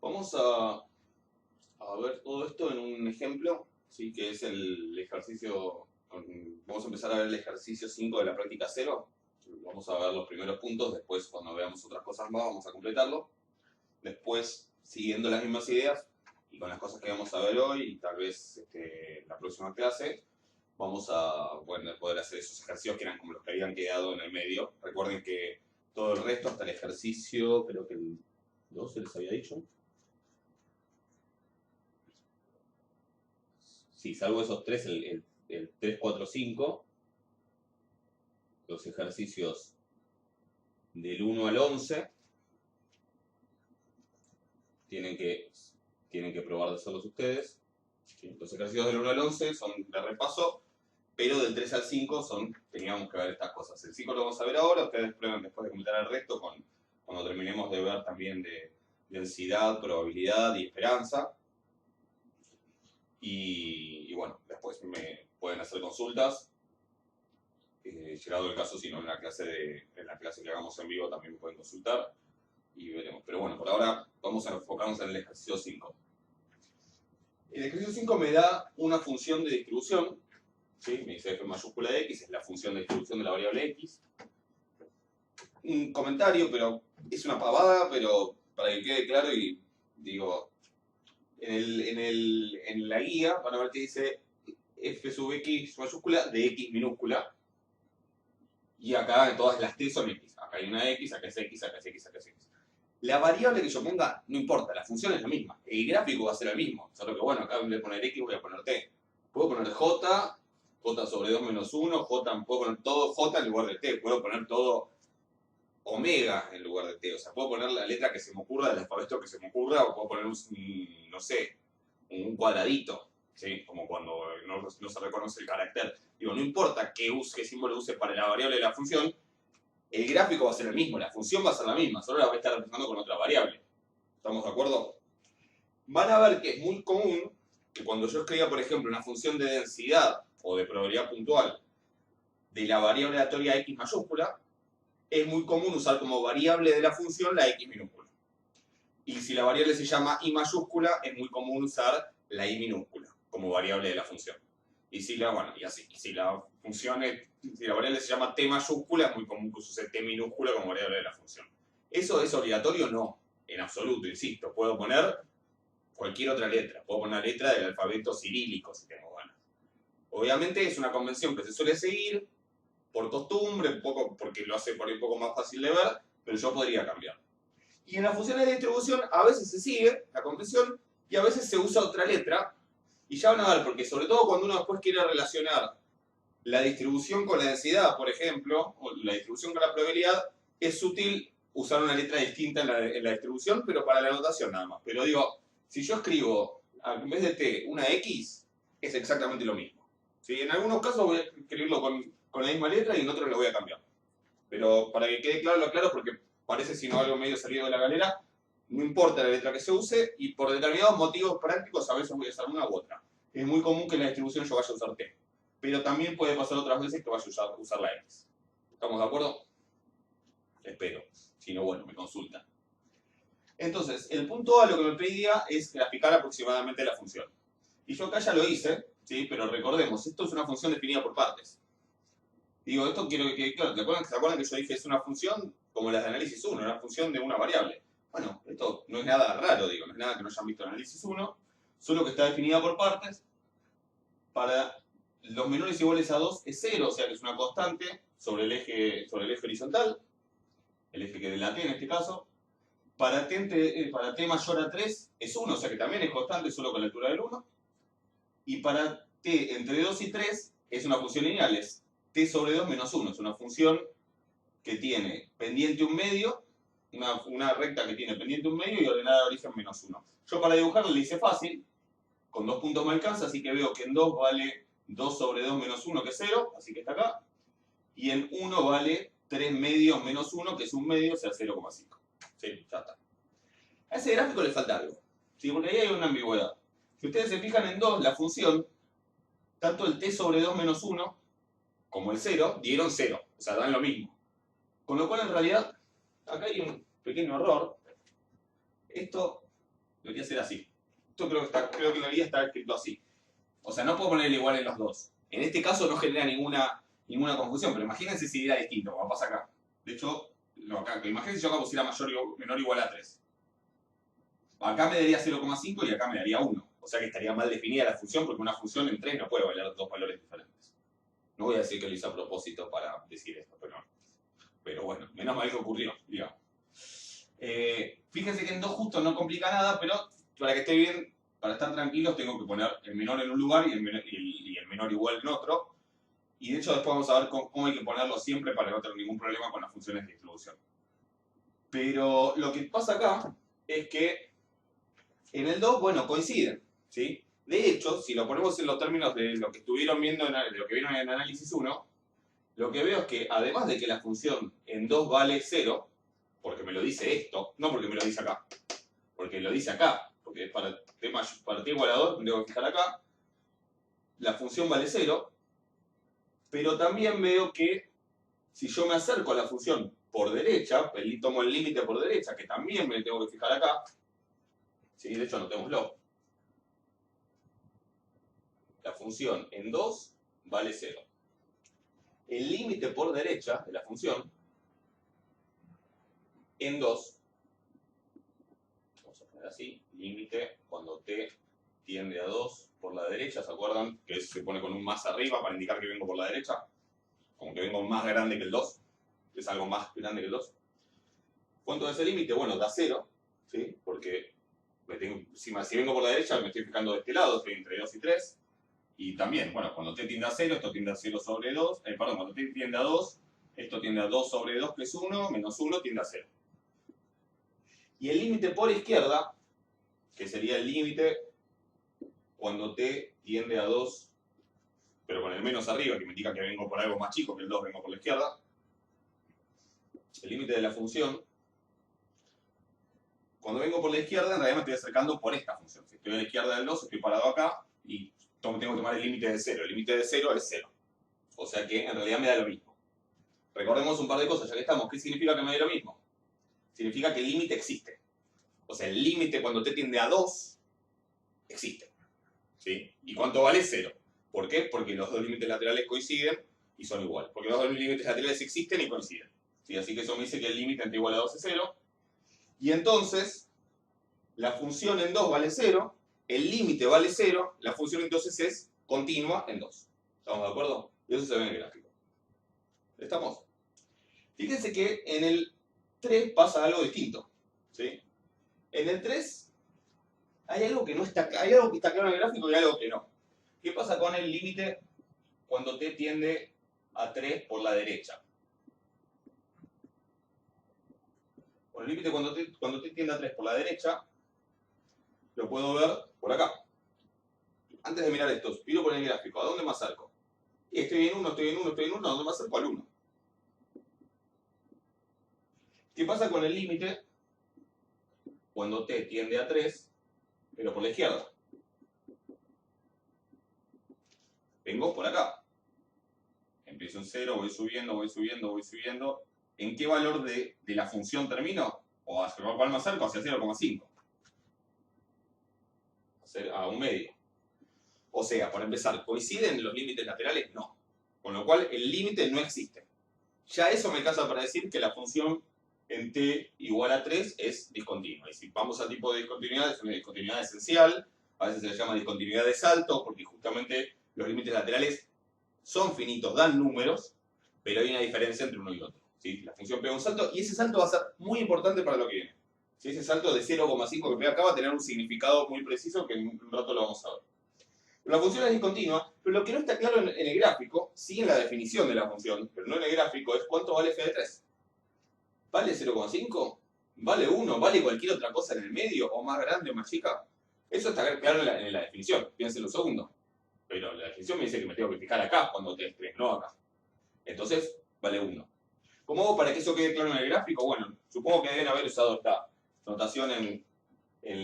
Vamos a ver todo esto en un ejemplo, ¿sí? Que es el ejercicio. Vamos a empezar a ver el ejercicio 5 de la práctica 0. Vamos a ver los primeros puntos, después cuando veamos otras cosas más vamos a completarlo. Después, siguiendo las mismas ideas y con las cosas que vamos a ver hoy y tal vez la próxima clase, vamos a poder hacer esos ejercicios que eran como los que habían quedado en el medio. Recuerden que todo el resto, hasta el ejercicio, creo que el 12 les había dicho. Sí, salvo esos tres, el 3, 4, 5, los ejercicios del 1 al 11 tienen que probar de hacerlos ustedes. Los ejercicios del 1 al 11 son de repaso, pero del 3 al 5 teníamos que ver estas cosas. El 5 lo vamos a ver ahora, ustedes prueben después de completar el resto cuando terminemos de ver también de densidad, probabilidad y esperanza. Y bueno, después me pueden hacer consultas. Llegado el caso, si no en la clase que hagamos en vivo también me pueden consultar y veremos. Pero bueno, por ahora vamos a enfocarnos en el ejercicio 5. El ejercicio 5 me da una función de distribución, ¿sí? Me dice f mayúscula de x, es la función de distribución de la variable x. Un comentario, pero es una pavada, pero para que quede claro y digo, en la guía van a ver que dice f sub x mayúscula de x minúscula. Y acá todas las t son x. Acá hay una x, acá es x, acá es x, acá es x. La variable que yo ponga no importa, la función es la misma. El gráfico va a ser el mismo. Solo que bueno, acá en vez de poner x voy a poner t. Puedo poner j sobre 2 menos 1, puedo poner todo j en lugar de t. Puedo poner todo omega en lugar de t. O sea, puedo poner la letra que se me ocurra, del alfabeto que se me ocurra, o puedo poner no sé, un cuadradito. ¿Sí? Como cuando no se reconoce el carácter. Digo, no importa qué símbolo use para la variable de la función, el gráfico va a ser el mismo, la función va a ser la misma, solo la voy a estar representando con otra variable. ¿Estamos de acuerdo? Van a ver que es muy común que cuando yo escriba, por ejemplo, una función de densidad o de probabilidad puntual de la variable aleatoria x mayúscula, es muy común usar como variable de la función la x minúscula. Y si la variable se llama y mayúscula, es muy común usar la y minúscula como variable de la función. Y si si la función si la variable se llama t mayúscula, es muy común que use t minúscula como variable de la función. ¿Eso es obligatorio? No, en absoluto, insisto. Puedo poner cualquier otra letra. Puedo poner la letra del alfabeto cirílico si tengo ganas. Obviamente es una convención que se suele seguir por costumbre, un poco porque lo hace por ahí un poco más fácil de ver, pero yo podría cambiar. Y en las funciones de distribución a veces se sigue la convención y a veces se usa otra letra. Y ya van a ver, porque sobre todo cuando uno después quiere relacionar la distribución con la densidad, por ejemplo, o la distribución con la probabilidad, es útil usar una letra distinta en la distribución, pero para la notación nada más. Pero digo, si yo escribo en vez de t una x, es exactamente lo mismo. ¿Sí? En algunos casos voy a escribirlo con la misma letra y en otros lo voy a cambiar. Pero para que quede claro, lo aclaro porque parece si no algo medio salido de la galera. No importa la letra que se use y por determinados motivos prácticos a veces voy a usar una u otra. Es muy común que en la distribución yo vaya a usar t. Pero también puede pasar otras veces que vaya a usar la x. ¿Estamos de acuerdo? Espero. Si no, bueno, me consultan. Entonces, el punto A lo que me pedía es graficar aproximadamente la función. Y yo acá ya lo hice, ¿sí? Pero recordemos, esto es una función definida por partes. Digo, esto quiero que quede claro. ¿Se acuerdan que yo dije es una función como las de análisis 1, una función de una variable? Bueno, esto no es nada raro, digo, no es nada que no hayan visto en análisis 1, solo que está definida por partes. Para los menores iguales a 2 es 0, o sea que es una constante sobre el eje horizontal, el eje que es de la t en este caso. Para t mayor a 3 es 1, o sea que también es constante solo con la altura del 1. Y para t entre 2 y 3 es una función lineal, es t sobre 2 menos 1. Es una función que tiene pendiente un medio, una recta que tiene pendiente un medio y ordenada de origen menos 1. Yo para dibujarlo le hice fácil, con 2 puntos me alcanza, así que veo que en 2 vale 2 sobre 2 menos 1, que es 0, así que está acá. Y en 1 vale 3 medios menos 1, que es un medio, o sea 0,5. Sí, ya está. A ese gráfico le falta algo, ¿sí? Porque ahí hay una ambigüedad. Si ustedes se fijan en 2, la función, tanto el t sobre 2 menos 1 como el 0 dieron 0, o sea, dan lo mismo. Con lo cual, en realidad, acá hay un pequeño error. Esto Debería ser así. Esto creo que debería estar escrito así. O sea, no puedo ponerle igual en los dos. En este caso no genera ninguna confusión, pero imagínense si era distinto, como pasa acá. De hecho, imagínense si yo acá pusiera menor o igual a 3. Acá me daría 0,5 y acá me daría 1. O sea que estaría mal definida la función porque una función en 3 no puede valer dos valores diferentes. No voy a decir que lo hice a propósito para decir esto, pero bueno, menos mal que ocurrió, digamos. Fíjense que en 2 justo no complica nada, pero para que esté bien, para estar tranquilos, tengo que poner el menor en un lugar y el menor igual en otro. Y de hecho después vamos a ver cómo hay que ponerlo siempre para no tener ningún problema con las funciones de distribución. Pero lo que pasa acá es que en el 2, bueno, coinciden, ¿sí? De hecho, si lo ponemos en los términos de lo que estuvieron viendo, de lo que vieron en el análisis 1, lo que veo es que además de que la función en 2 vale 0, porque me lo dice esto, no porque me lo dice acá, porque lo dice acá, porque para t igual a 2, me tengo que fijar acá, la función vale 0, pero también veo que si yo me acerco a la función por derecha, tomo el límite por derecha, que también me tengo que fijar acá, ¿sí? De hecho anotémoslo, la función en 2 vale 0. El límite por derecha de la función en 2, vamos a poner así, límite cuando t tiende a 2 por la derecha, ¿se acuerdan? Que se pone con un más arriba para indicar que vengo por la derecha, como que vengo más grande que el 2, es algo más grande que el 2. ¿Cuánto es el límite? Bueno, da 0, ¿sí? Porque si vengo por la derecha me estoy fijando de este lado, estoy entre 2 y 3. Y también, bueno, cuando t tiende a 0, esto tiende a 0 sobre 2. Cuando t tiende a 2, esto tiende a 2 sobre 2 que es 1, menos 1 tiende a 0. Y el límite por izquierda, que sería el límite cuando t tiende a 2, pero con el menos arriba, que me indica que vengo por algo más chico que el 2, vengo por la izquierda. El límite de la función, cuando vengo por la izquierda, en realidad me estoy acercando por esta función. Si estoy a la izquierda del 2, estoy parado acá y tengo que tomar el límite de 0. El límite de 0 es 0. O sea que en realidad me da lo mismo. Recordemos un par de cosas, ya que estamos. ¿Qué significa que me dé lo mismo? Significa que el límite existe. O sea, el límite cuando t tiende a 2 existe. ¿Sí? ¿Y cuánto vale? 0. ¿Por qué? Porque los dos límites laterales coinciden y son igual. Porque los dos límites laterales existen y coinciden. ¿Sí? Así que eso me dice que el límite entre igual a 2 es 0. Y entonces, la función en 2 vale 0, el límite vale 0, la función entonces es continua en 2. ¿Estamos de acuerdo? Y eso se ve en el gráfico. ¿Estamos? Fíjense que en el 3 pasa algo distinto. ¿Sí? En el 3 hay algo que no está, hay algo que está claro en el gráfico y algo que no. ¿Qué pasa con el límite cuando t tiende a 3 por la derecha? Con el límite cuando t tiende a 3 por la derecha, lo puedo ver por acá. Antes de mirar esto, miro por el gráfico, ¿a dónde me acerco? Y estoy en 1, estoy en 1, estoy en 1, ¿a dónde me acerco? Al 1. ¿Qué pasa con el límite cuando t tiende a 3, pero por la izquierda? Vengo por acá. Empiezo en 0, voy subiendo, voy subiendo, voy subiendo. ¿En qué valor de la función termino? ¿O hacia cuál me acerco? Hacia 0,5. A un medio. O sea, para empezar, ¿coinciden los límites laterales? No. Con lo cual, el límite no existe. Ya eso me casa para decir que la función en t igual a 3 es discontinua. Y si vamos al tipo de discontinuidad, es una discontinuidad esencial. A veces se le llama discontinuidad de salto, porque justamente los límites laterales son finitos, dan números, pero hay una diferencia entre uno y otro. ¿Sí? La función pega un salto y ese salto va a ser muy importante para lo que viene. ¿Sí? Ese salto de 0,5 que pega acá va a tener un significado muy preciso que en un rato lo vamos a ver. La función es discontinua, pero lo que no está claro en el gráfico, sí en la definición de la función, pero no en el gráfico, es cuánto vale f de 3. ¿Vale 0,5? ¿Vale 1? ¿Vale cualquier otra cosa en el medio? ¿O más grande o más chica? Eso está claro en la definición, piénsenlo un segundo. Pero la definición me dice que me tengo que fijar acá cuando t es 3, no acá. Entonces, vale 1. ¿Cómo hago para que eso quede claro en el gráfico? Bueno, supongo que deben haber usado esta notación en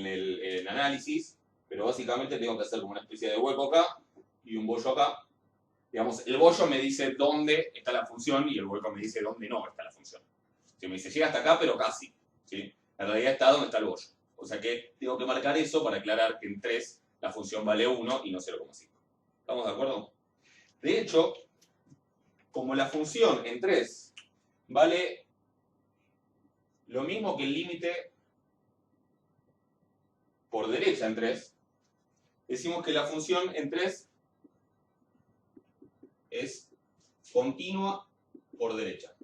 el análisis, pero básicamente tengo que hacer como una especie de hueco acá y un bollo acá. Digamos, el bollo me dice dónde está la función y el hueco me dice dónde no está la función. Si me dice llega hasta acá, pero casi. ¿Sí? En realidad está donde está el bollo. O sea que tengo que marcar eso para aclarar que en 3 la función vale 1 y no 0,5. ¿Estamos de acuerdo? De hecho, como la función en 3 vale lo mismo que el límite por derecha en 3, decimos que la función en 3 es continua por derecha.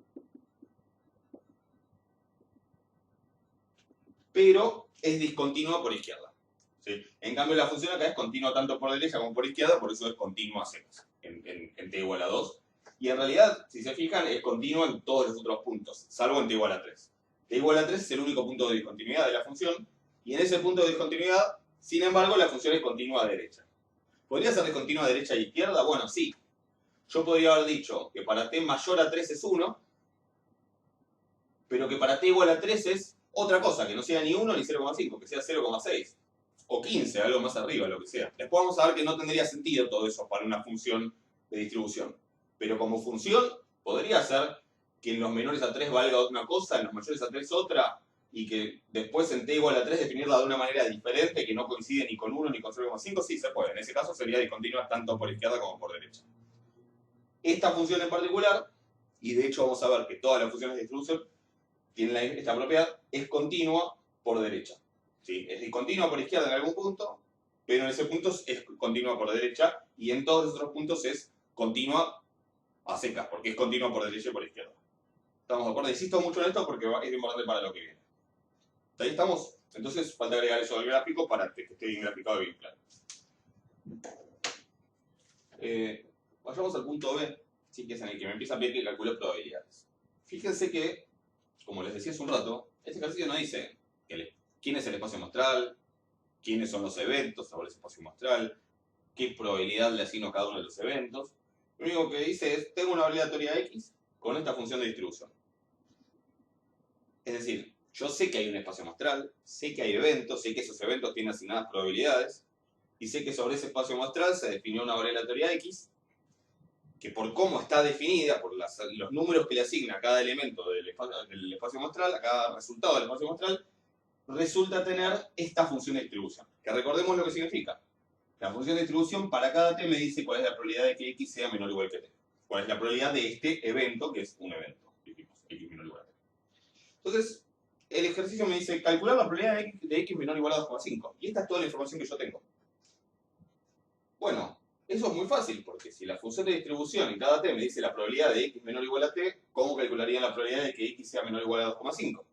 Pero es discontinua por izquierda. ¿Sí? En cambio, la función acá es continua tanto por derecha como por izquierda, por eso es continua a secas en t igual a 2. Y en realidad, si se fijan, es continua en todos los otros puntos, salvo en t igual a 3. T igual a 3 es el único punto de discontinuidad de la función, y en ese punto de discontinuidad, sin embargo, la función es continua a derecha. ¿Podría ser discontinua a derecha e izquierda? Bueno, sí. Yo podría haber dicho que para t mayor a 3 es 1, pero que para t igual a 3 es otra cosa, que no sea ni 1 ni 0,5, que sea 0,6 o 15, algo más arriba, lo que sea. Después vamos a ver que no tendría sentido todo eso para una función de distribución. Pero como función, podría ser que en los menores a 3 valga una cosa, en los mayores a 3 otra, y que después en t igual a 3 definirla de una manera diferente, que no coincide ni con 1 ni con 0,5, sí se puede. En ese caso sería discontinua tanto por izquierda como por derecha. Esta función en particular, y de hecho vamos a ver que todas las funciones de distribución tienen esta propiedad, es continua por derecha. ¿Sí? Es discontinua por izquierda en algún punto, pero en ese punto es continua por derecha, y en todos los otros puntos es continua a secas, porque es continua por derecha y por izquierda. ¿Estamos de acuerdo? Insisto mucho en esto porque es importante para lo que viene. ¿Ahí estamos? Entonces falta agregar eso al gráfico para que esté bien graficado y bien claro. Vayamos al punto B, sí, que es en el que me empieza a pedir que calcule probabilidades. Fíjense que, como les decía hace un rato, este ejercicio no dice quién es el espacio muestral, quiénes son los eventos sobre ese espacio muestral, qué probabilidad le asigno a cada uno de los eventos. Lo único que dice es, tengo una probabilidad de teoría X con esta función de distribución. Es decir, yo sé que hay un espacio muestral, sé que hay eventos, sé que esos eventos tienen asignadas probabilidades, y sé que sobre ese espacio muestral se definió una variable de la teoría X, que por cómo está definida, por los números que le asigna a cada elemento del espacio muestral, a cada resultado del espacio muestral, resulta tener esta función de distribución. Que recordemos lo que significa. La función de distribución para cada t me dice cuál es la probabilidad de que x sea menor o igual que t. Cuál es la probabilidad de este evento, que es un evento. Dijimos, x menor o igual a t. Entonces, el ejercicio me dice calcular la probabilidad de x menor o igual a 2,5. Y esta es toda la información que yo tengo. Bueno, eso es muy fácil, porque si la función de distribución en cada t me dice la probabilidad de x menor o igual a t, ¿cómo calcularía la probabilidad de que x sea menor o igual a 2,5?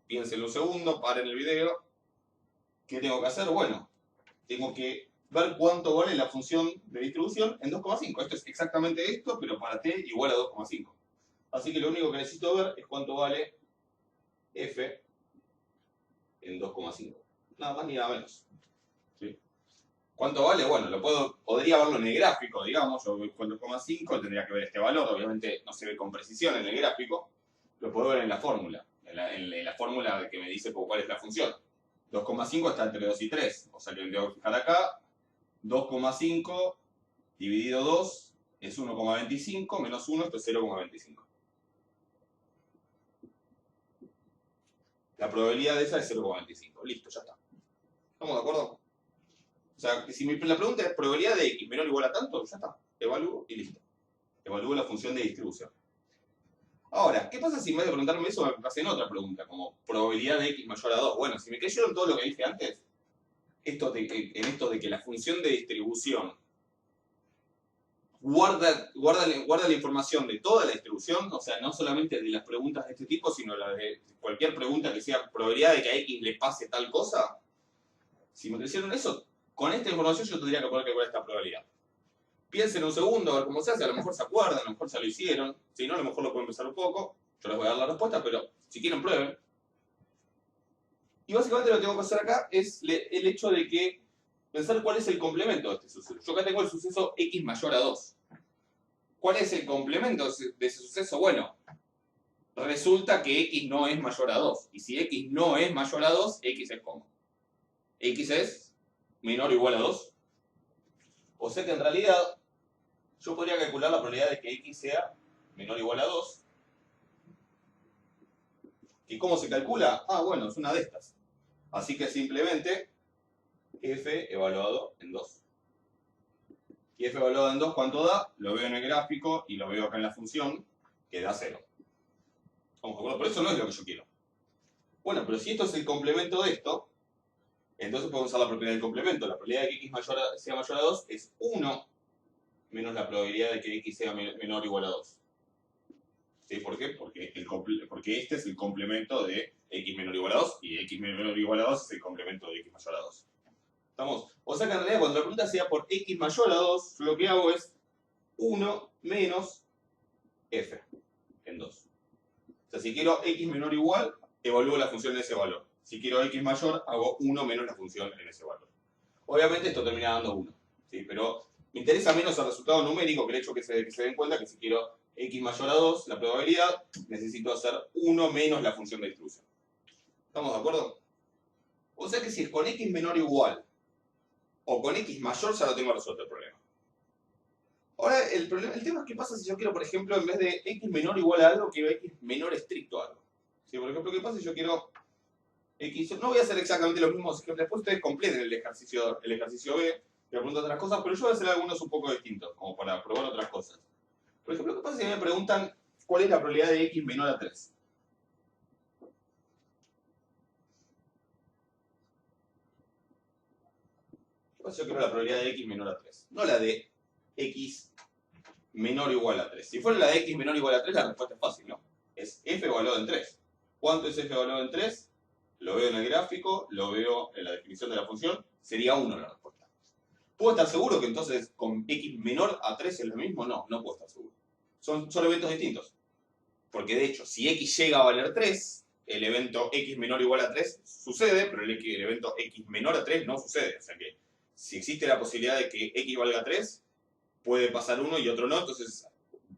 Piénsenlo un segundo, paren el video. ¿Qué tengo que hacer? Bueno, tengo que ver cuánto vale la función de distribución en 2,5. Esto es exactamente esto, pero para t igual a 2,5. Así que lo único que necesito ver es cuánto vale f en 2,5. Nada más ni nada menos. ¿Sí? ¿Cuánto vale? Bueno, podría verlo en el gráfico, digamos. Yo voy con 2,5, tendría que ver este valor. Obviamente no se ve con precisión en el gráfico. Lo puedo ver en la fórmula. En la fórmula que me dice cuál es la función. 2,5 está entre 2 y 3. O sea que me tengo que fijar acá. 2,5 dividido 2 es 1,25, menos 1, esto es 0,25. La probabilidad de esa es 0,25. Listo, ya está. ¿Estamos de acuerdo? O sea, si la pregunta es probabilidad de x menor o igual a tanto, ya está. Evalúo y listo. Evalúo la función de distribución. Ahora, ¿qué pasa si en vez de preguntarme eso me hacen otra pregunta, como probabilidad de x mayor a 2? Bueno, si me creyeron todo lo que dije antes, en esto de que la función de distribución guarda la información de toda la distribución, o sea, no solamente de las preguntas de este tipo, sino la de cualquier pregunta que sea probabilidad de que a X le pase tal cosa. Si me hicieron eso, con esta información yo tendría que poder calcular esta probabilidad. Piensen un segundo a ver cómo se hace, a lo mejor se acuerdan, a lo mejor ya lo hicieron, si no, a lo mejor lo pueden pensar un poco, yo les voy a dar la respuesta, pero si quieren prueben. Y básicamente lo que tengo que hacer acá es el hecho de que pensar cuál es el complemento de este suceso. Yo acá tengo el suceso x mayor a 2. ¿Cuál es el complemento de ese suceso? Bueno, resulta que x no es mayor a 2. Y si x no es mayor a 2, x es ¿cómo? X es menor o igual a 2. O sea que en realidad yo podría calcular la probabilidad de que x sea menor o igual a 2. ¿Y cómo se calcula? Ah, bueno, es una de estas. Así que simplemente f evaluado en 2. Y f evaluado en 2, ¿cuánto da? Lo veo en el gráfico y lo veo acá en la función, que da 0. ¿Estamos de acuerdo? Pero eso no es lo que yo quiero. Bueno, pero si esto es el complemento de esto, entonces podemos usar la propiedad del complemento. La probabilidad de que x sea mayor a 2 es 1 menos la probabilidad de que x sea menor o igual a 2. ¿Sí? ¿Por qué? Porque este es el complemento de x menor o igual a 2 y x menor o igual a 2 es el complemento de x mayor a 2. ¿Estamos? O sea que en realidad cuando la pregunta sea por x mayor a 2, lo que hago es 1 menos f en 2. O sea, si quiero x menor o igual, evalúo la función en ese valor. Si quiero x mayor, hago 1 menos la función en ese valor. Obviamente esto termina dando 1, ¿sí? Pero me interesa menos el resultado numérico que el hecho que se den cuenta que si quiero x mayor a 2, la probabilidad, necesito hacer 1 menos la función de distribución. ¿Estamos de acuerdo? O sea que si es con x menor o igual o con x mayor, ya lo tengo resuelto el problema. Ahora, el tema es qué pasa si yo quiero, por ejemplo, en vez de x menor o igual a algo, quiero x menor estricto a algo. ¿Sí? Por ejemplo, ¿qué pasa si yo quiero x? No voy a hacer exactamente los mismos ejemplos, después ustedes completen el ejercicio B, y preguntan otras cosas, pero yo voy a hacer algunos un poco distintos, como para probar otras cosas. Por ejemplo, ¿qué pasa si me preguntan cuál es la probabilidad de x menor a 3? ¿Qué pasa si yo quiero la probabilidad de x menor a 3? No la de x menor o igual a 3. Si fuera la de x menor o igual a 3, la respuesta es fácil, ¿no? Es f evaluado en 3. ¿Cuánto es f evaluado en 3? Lo veo en el gráfico, lo veo en la definición de la función, sería 1 la respuesta. ¿Puedo estar seguro que entonces con x menor a 3 es lo mismo? No, no puedo estar seguro. Son eventos distintos. Porque de hecho, si x llega a valer 3, el evento x menor o igual a 3 sucede, pero el evento x menor a 3 no sucede. O sea que si existe la posibilidad de que x valga 3, puede pasar uno y otro no, entonces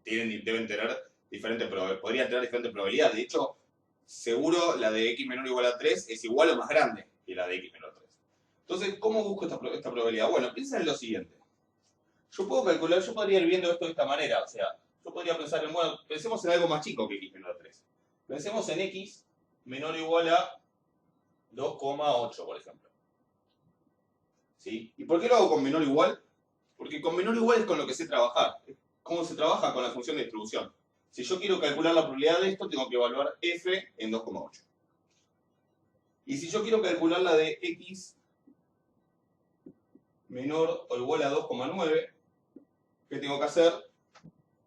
deben tener diferentes probabilidades. Podrían tener diferentes probabilidades. De hecho, seguro la de x menor o igual a 3 es igual o más grande que la de x menor a 3. Entonces, ¿cómo busco esta probabilidad? Bueno, piensa en lo siguiente. Yo podría ir viendo esto de esta manera. O sea, yo podría pensar en, bueno, pensemos en algo más chico que x menor a 3. Pensemos en x menor o igual a 2,8, por ejemplo. ¿Sí? ¿Y por qué lo hago con menor o igual? Porque con menor o igual es con lo que sé trabajar. ¿Cómo se trabaja? Con la función de distribución. Si yo quiero calcular la probabilidad de esto, tengo que evaluar f en 2,8. Y si yo quiero calcular la de x menor o igual a 2,9, ¿qué tengo que hacer?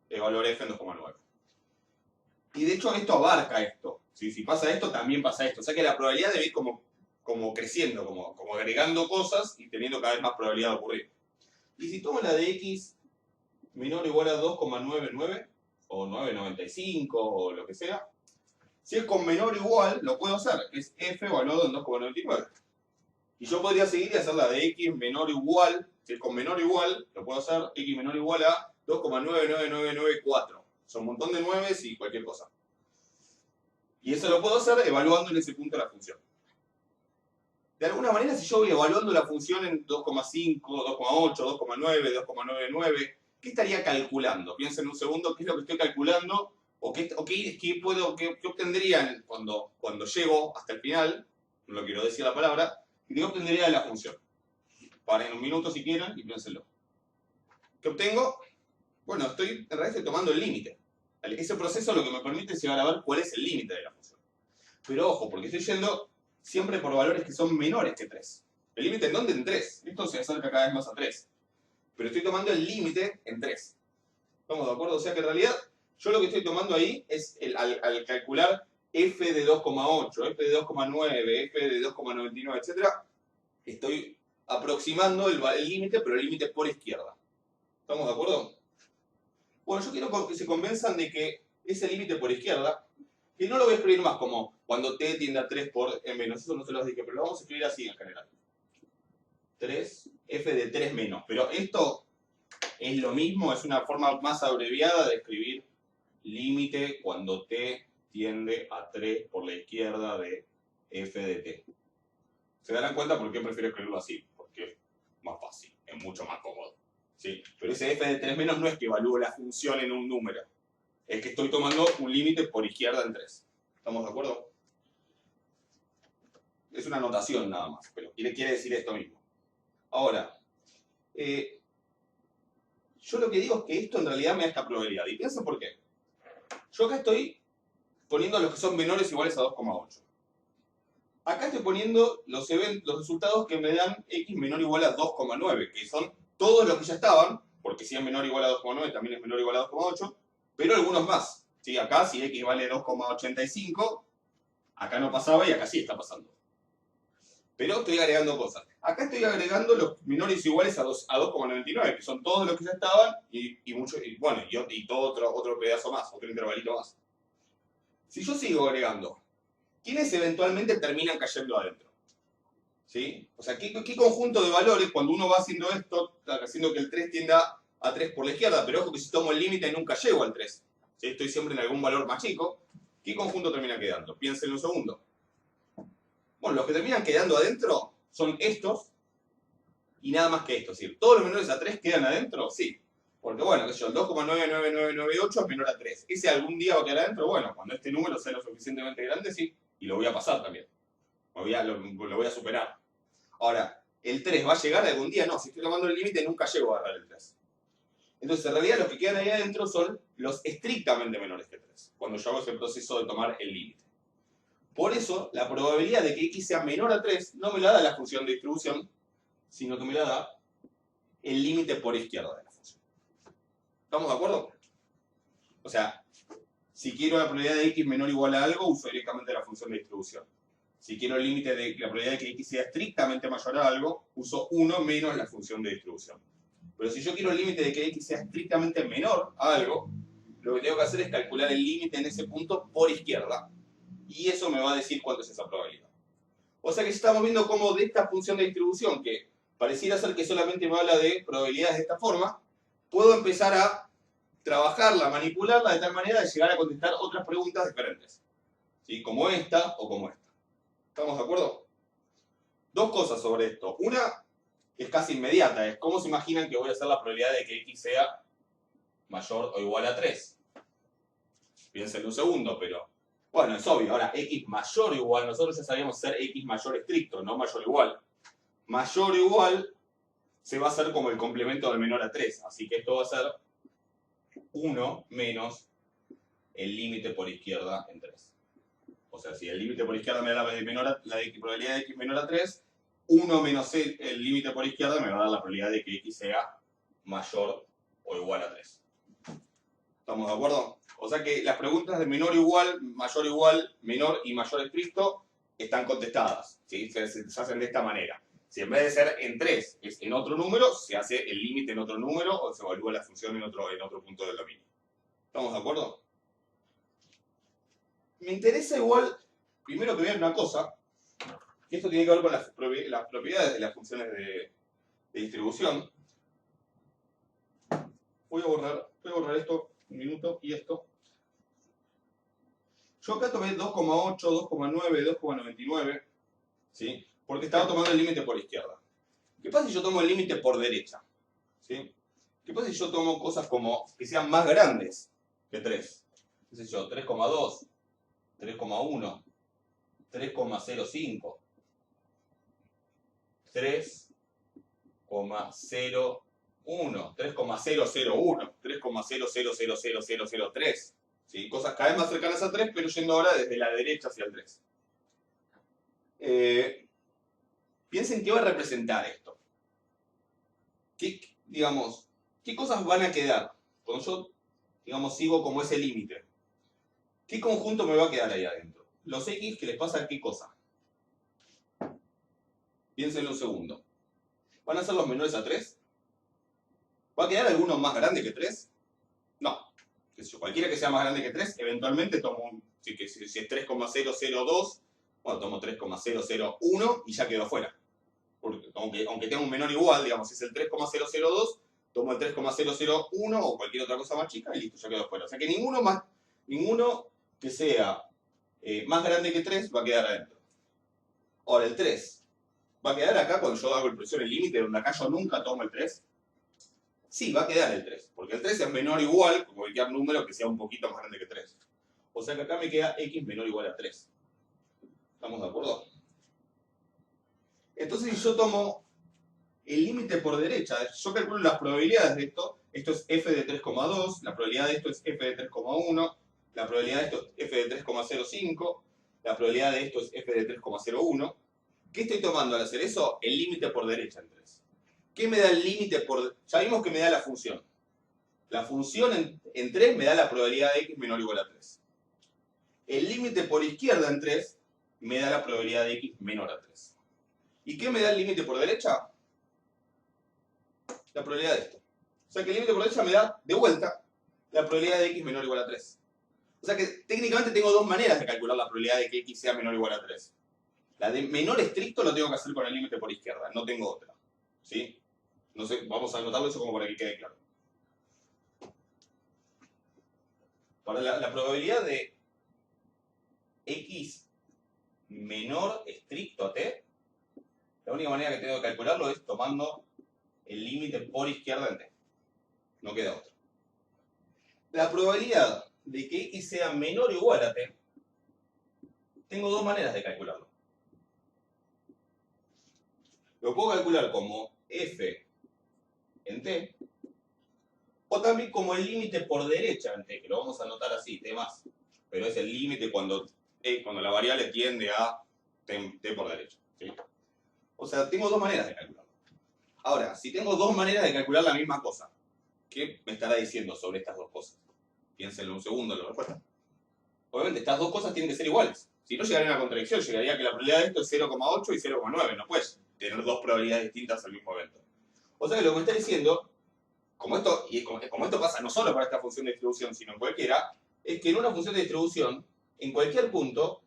Evaluar f en 2,9. Y de hecho esto abarca esto. ¿Sí? Si pasa esto, también pasa esto. O sea que la probabilidad debe ir como creciendo, como agregando cosas y teniendo cada vez más probabilidad de ocurrir. Y si tomo la de x menor o igual a 2,99 o 9,95 o lo que sea, si es con menor o igual, lo puedo hacer, que es f evaluado en 2,99. Y yo podría seguir y hacer la de x menor o igual, si es con menor o igual, lo puedo hacer x menor o igual a 2,99994. Son un montón de 9 y cualquier cosa. Y eso lo puedo hacer evaluando en ese punto la función. De alguna manera, si yo voy evaluando la función en 2,5, 2,8, 2,9, 2,99, ¿qué estaría calculando? Piensen un segundo, ¿qué es lo que estoy calculando? ¿O qué obtendría cuando llego hasta el final? No quiero decir la palabra. ¿Qué obtendría de la función? Paren un minuto si quieren y piénsenlo. ¿Qué obtengo? Bueno, en realidad estoy tomando el límite. Ese proceso lo que me permite es llegar a ver cuál es el límite de la función. Pero ojo, porque estoy yendo siempre por valores que son menores que 3. ¿El límite en dónde? En 3. Esto se acerca cada vez más a 3. Pero estoy tomando el límite en 3. ¿Estamos de acuerdo? O sea que en realidad yo lo que estoy tomando ahí es al calcular f de 2,8, f de 2,9, f de 2,99, etc. Estoy aproximando el límite, pero el límite por izquierda. ¿Estamos de acuerdo? Bueno, yo quiero que se convenzan de que ese límite por izquierda, que no lo voy a escribir más como cuando t tiende a 3 por m menos, eso no se los dije, pero lo vamos a escribir así en general. 3, f de 3 menos. Pero esto es lo mismo, es una forma más abreviada de escribir límite cuando t tiende a 3 por la izquierda de f de t. ¿Se darán cuenta por qué prefiero escribirlo así? Porque es más fácil, es mucho más cómodo. ¿Sí? Pero ese f de 3 menos no es que evalúo la función en un número. Es que estoy tomando un límite por izquierda en 3. ¿Estamos de acuerdo? es una notación nada más, pero quiere decir esto mismo. Ahora, yo lo que digo es que esto en realidad me da esta probabilidad. Y piensen por qué. Yo acá estoy poniendo los que son menores o iguales a 2,8. Acá estoy poniendo los resultados que me dan x menor o igual a 2,9, que son todos los que ya estaban, porque si es menor o igual a 2,9 también es menor o igual a 2,8, pero algunos más. ¿Sí? Acá si x vale 2,85, acá no pasaba y acá sí está pasando. Pero estoy agregando cosas. Acá estoy agregando los menores o iguales a 2,99, que son todos los que ya estaban y todo otro pedazo más, otro intervalito más. Si yo sigo agregando, ¿quiénes eventualmente terminan cayendo adentro? ¿Sí? O sea, ¿qué conjunto de valores, cuando uno va haciendo esto, haciendo que el 3 tienda a 3 por la izquierda, pero ojo que si tomo el límite nunca llego al 3, ¿sí? Estoy siempre en algún valor más chico, ¿qué conjunto termina quedando? Piensen un segundo. Bueno, los que terminan quedando adentro son estos y nada más que estos. Es decir, ¿todos los menores a 3 quedan adentro? Sí. Porque bueno, qué sé yo, el 2,99998 es menor a 3. ¿Ese algún día va a quedar adentro? Bueno, cuando este número sea lo suficientemente grande, sí. Y lo voy a pasar también. Lo voy a superar. Ahora, ¿el 3 va a llegar algún día? No, si estoy tomando el límite nunca llego a agarrar el 3. Entonces, en realidad, los que quedan ahí adentro son los estrictamente menores que 3, cuando yo hago ese proceso de tomar el límite. Por eso, la probabilidad de que x sea menor a 3 no me la da la función de distribución, sino que me la da el límite por izquierda de la función. ¿Estamos de acuerdo? O sea, si quiero la probabilidad de x menor o igual a algo, uso directamente la función de distribución. Si quiero el límite de la probabilidad de que x sea estrictamente mayor a algo, uso 1 menos la función de distribución. Pero si yo quiero el límite de que x sea estrictamente menor a algo, lo que tengo que hacer es calcular el límite en ese punto por izquierda. Y eso me va a decir cuánto es esa probabilidad. O sea que ya estamos viendo cómo de esta función de distribución, que pareciera ser que solamente me habla de probabilidades de esta forma, puedo empezar a trabajarla, manipularla de tal manera de llegar a contestar otras preguntas diferentes. ¿Sí? Como esta o como esta. ¿Estamos de acuerdo? Dos cosas sobre esto. Una es casi inmediata, es cómo se imaginan que voy a hacer la probabilidad de que x sea mayor o igual a 3. Piénsenlo un segundo, pero bueno, es obvio. Ahora, x mayor o igual, nosotros ya sabíamos ser x mayor estricto, no mayor o igual. Mayor o igual se va a hacer como el complemento del menor a 3, así que esto va a ser 1 menos el límite por izquierda en 3. O sea, si el límite por izquierda me da la probabilidad de x menor a 3, 1 menos el límite por izquierda me va a dar la probabilidad de que x sea mayor o igual a 3. ¿Estamos de acuerdo? O sea que las preguntas de menor igual, menor y mayor estricto están contestadas. ¿Sí? Se hacen de esta manera. Si en vez de ser en 3 es en otro número, se hace el límite en otro número o se evalúa la función en otro punto del dominio. ¿Estamos de acuerdo? Me interesa igual, primero que vean una cosa, que esto tiene que ver con las propiedades de las funciones de distribución. Voy a borrar esto un minuto y esto. Yo acá tomé 2,8, 2,9, 2,99, ¿sí? Porque estaba tomando el límite por izquierda. ¿Qué pasa si yo tomo el límite por derecha? ¿Sí? ¿Qué pasa si yo tomo cosas como que sean más grandes que 3? ¿Qué sé yo? 3,2, 3,1, 3,05, 3,01, 3,001, 3,000003. ¿Sí? Cosas cada vez más cercanas a 3, pero yendo ahora desde la derecha hacia el 3. Piensen qué va a representar esto. ¿Qué cosas van a quedar? Cuando yo, sigo como ese límite. ¿Qué conjunto me va a quedar ahí adentro? Los x, ¿qué les pasa a qué cosa? Piénsenlo un segundo. ¿Van a ser los menores a 3? ¿Va a quedar alguno más grande que 3? No. Cualquiera que sea más grande que 3, eventualmente tomo si es 3,002, bueno, tomo 3,001 y ya quedo fuera. Porque aunque tenga un menor igual, si es el 3,002, tomo el 3,001 o cualquier otra cosa más chica y listo, ya quedo fuera. O sea que ninguno que sea más grande que 3 va a quedar adentro. Ahora, el 3, ¿va a quedar acá cuando yo hago el presión el límite, donde acá yo nunca tomo el 3? Sí, va a quedar el 3, porque el 3 es menor o igual que cualquier número que sea un poquito más grande que 3. O sea que acá me queda x menor o igual a 3. ¿Estamos de acuerdo? Entonces si yo tomo el límite por derecha, yo calculo las probabilidades de esto. Esto es f de 3,2, la probabilidad de esto es f de 3,1, la probabilidad de esto es f de 3,05, la probabilidad de esto es f de 3,01. ¿Qué estoy tomando al hacer eso? El límite por derecha en 3. ¿Qué me da el límite por...? Ya vimos que me da la función. La función en 3 me da la probabilidad de x menor o igual a 3. El límite por izquierda en 3 me da la probabilidad de x menor a 3. ¿Y qué me da el límite por derecha? La probabilidad de esto. O sea que el límite por derecha me da, de vuelta, la probabilidad de x menor o igual a 3. O sea que técnicamente tengo dos maneras de calcular la probabilidad de que x sea menor o igual a 3. La de menor estricto lo tengo que hacer con el límite por izquierda, no tengo otra. ¿Sí? No sé, vamos a anotarlo eso como para que quede claro. Para la probabilidad de x menor estricto a t, la única manera que tengo que calcularlo es tomando el límite por izquierda en t. No queda otra. La probabilidad de que x sea menor o igual a t, tengo dos maneras de calcularlo. Lo puedo calcular como f en t, o también como el límite por derecha en t, que lo vamos a anotar así, t más. Pero es el límite cuando la variable tiende a t por derecha. ¿Sí? O sea, tengo dos maneras de calcularlo. Ahora, si tengo dos maneras de calcular la misma cosa, ¿qué me estará diciendo sobre estas dos cosas? Piénsenlo un segundo, lo recuerdan. Obviamente, estas dos cosas tienen que ser iguales. Si no, llegaría a una contradicción. Llegaría a que la probabilidad de esto es 0,8 y 0,9. No puedes tener dos probabilidades distintas al mismo evento. O sea que lo que me está diciendo, como esto pasa no solo para esta función de distribución, sino en cualquiera, es que en una función de distribución, en cualquier punto,